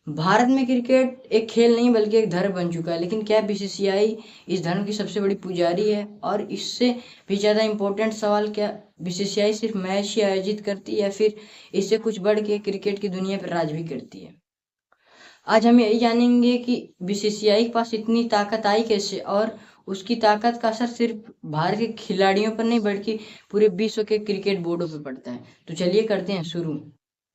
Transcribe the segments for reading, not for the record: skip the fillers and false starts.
भारत में क्रिकेट एक खेल नहीं बल्कि एक धर्म बन चुका है। लेकिन क्या बीसीसीआई इस धर्म की सबसे बड़ी पुजारी है? और इससे भी ज़्यादा इम्पोर्टेंट सवाल, क्या बीसीसीआई सिर्फ मैच ही आयोजित करती है या फिर इससे कुछ बढ़ के क्रिकेट की दुनिया पर राज भी करती है? आज हम यही जानेंगे कि बीसीसीआई के पास इतनी ताकत आई कैसे, और उसकी ताकत का असर सिर्फ भारत के खिलाड़ियों पर नहीं बल्कि पूरे विश्व के क्रिकेट बोर्डों पर पड़ता है। तो चलिए करते हैं शुरू।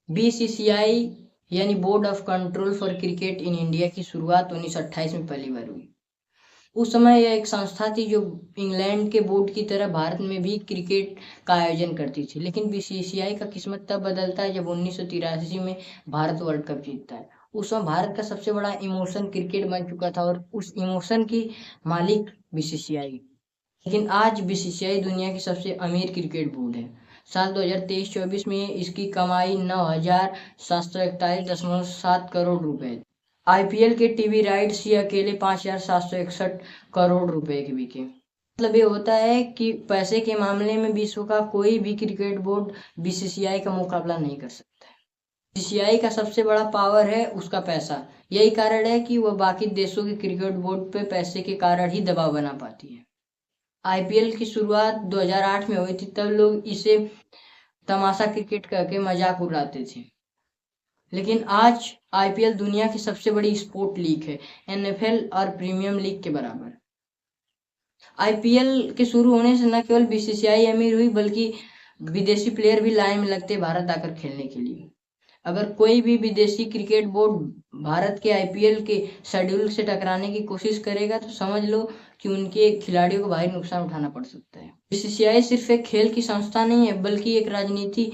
बीसीसीआई यानी board of control for cricket in India की शुरुआत 1928 में पहली बार हुई। उस समय यह एक संस्था थी जो इंग्लैंड के बोर्ड की तरह भारत में भी क्रिकेट का आयोजन करती थी। लेकिन बीसीसीआई का किस्मत तब बदलता है जब 1983 में भारत वर्ल्ड कप जीतता है। उस समय भारत का सबसे बड़ा इमोशन क्रिकेट बन चुका था और उस इमोशन की मालिक बीसीसीआई। लेकिन आज बीसीसीआई दुनिया की सबसे अमीर क्रिकेट बोर्ड है। साल 2023-24 में इसकी कमाई 9,741.7 करोड़ रुपए। आईपीएल के टीवी राइट्स ही अकेले 5,761 करोड़ रुपए के बिके। मतलब ये होता है कि पैसे के मामले में विश्व का कोई भी क्रिकेट बोर्ड बीसीसीआई का मुकाबला नहीं कर सकता है। बीसीसीआई का सबसे बड़ा पावर है उसका पैसा। यही कारण है कि वह बाकी देशों के क्रिकेट बोर्ड पे पैसे के कारण ही दबाव बना पाती है। आईपीएल की शुरुआत 2008 में हुई थी, तब लोग इसे तमाशा क्रिकेट करके मजाक उड़ाते थे। लेकिन आज आईपीएल दुनिया की सबसे बड़ी स्पोर्ट लीग है, एनएफएल और प्रीमियम लीग के बराबर। आईपीएल के शुरू होने से न केवल बीसीसीआई अमीर हुई बल्कि विदेशी प्लेयर भी लाइन में लगते भारत आकर खेलने के लिए। अगर कोई भी विदेशी क्रिकेट बोर्ड भारत के आईपीएल के शेड्यूल से टकराने की कोशिश करेगा तो समझ लो कि उनके खिलाड़ियों को भारी नुकसान उठाना पड़ सकता है। बीसीसीआई सिर्फ एक खेल की संस्था नहीं है बल्कि एक राजनीति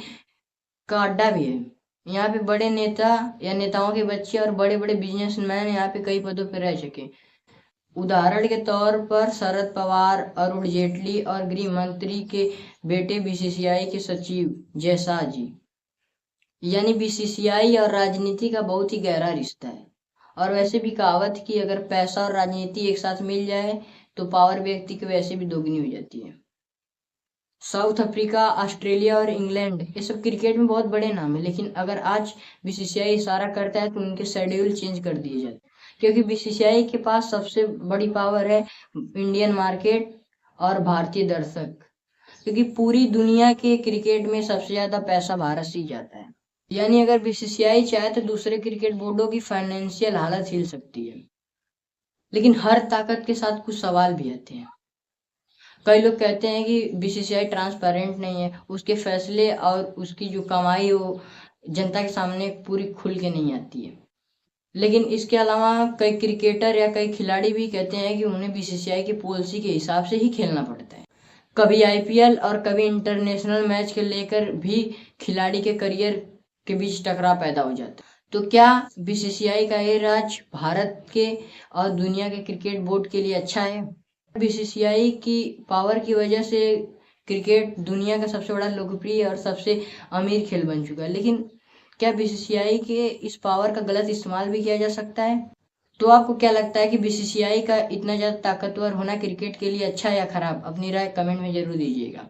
का अड्डा भी है। यहाँ पे बड़े नेता या नेताओं के बच्चे और बड़े बड़े बिजनेसमैन यहाँ पे कई पदों पर रह चुके। उदाहरण के तौर पर शरद पवार, अरुण जेटली और गृह मंत्री के बेटे बीसीसीआई के सचिव जयशाह जी। यानी बीसीसीआई और राजनीति का बहुत ही गहरा रिश्ता है। और वैसे भी कहावत कि अगर पैसा और राजनीति एक साथ मिल जाए तो पावर व्यक्ति की वैसे भी दोगुनी हो जाती है। साउथ अफ्रीका, ऑस्ट्रेलिया और इंग्लैंड ये सब क्रिकेट में बहुत बड़े नाम है, लेकिन अगर आज बीसीसीआई इशारा करता है तो उनके शेड्यूल चेंज कर दिए जाते हैं, क्योंकि बीसीसीआई के पास सबसे बड़ी पावर है इंडियन मार्केट और भारतीय दर्शक। क्योंकि पूरी दुनिया के क्रिकेट में सबसे ज्यादा पैसा भारत से ही जाता है। यानी अगर बीसीसीआई चाहे तो दूसरे क्रिकेट बोर्डों की फाइनेंशियल हालत हिल सकती है। लेकिन हर ताकत के साथ कुछ सवाल भी आते हैं। कई लोग कहते हैं कि बीसीसीआई ट्रांसपेरेंट नहीं है, उसके फैसले और उसकी जो कमाई वो जनता के सामने पूरी खुल के नहीं आती है। लेकिन इसके अलावा कई क्रिकेटर या कई खिलाड़ी भी कहते हैं कि उन्हें बीसीसीआई की पॉलिसी के हिसाब से ही खेलना पड़ता है। कभी आईपीएल और कभी इंटरनेशनल मैच के लेकर भी खिलाड़ी के करियर के बीच टकराव पैदा हो जाता है। तो क्या बीसीसीआई का ये राज भारत के और दुनिया के क्रिकेट बोर्ड के लिए अच्छा है? बीसीसीआई की पावर की वजह से क्रिकेट दुनिया का सबसे बड़ा लोकप्रिय और सबसे अमीर खेल बन चुका है। लेकिन क्या बीसीसीआई के इस पावर का गलत इस्तेमाल भी किया जा सकता है? तो आपको क्या लगता है कि बीसीसीआई का इतना ज़्यादा ताकतवर होना क्रिकेट के लिए अच्छा या खराब? अपनी राय कमेंट में जरूर दीजिएगा।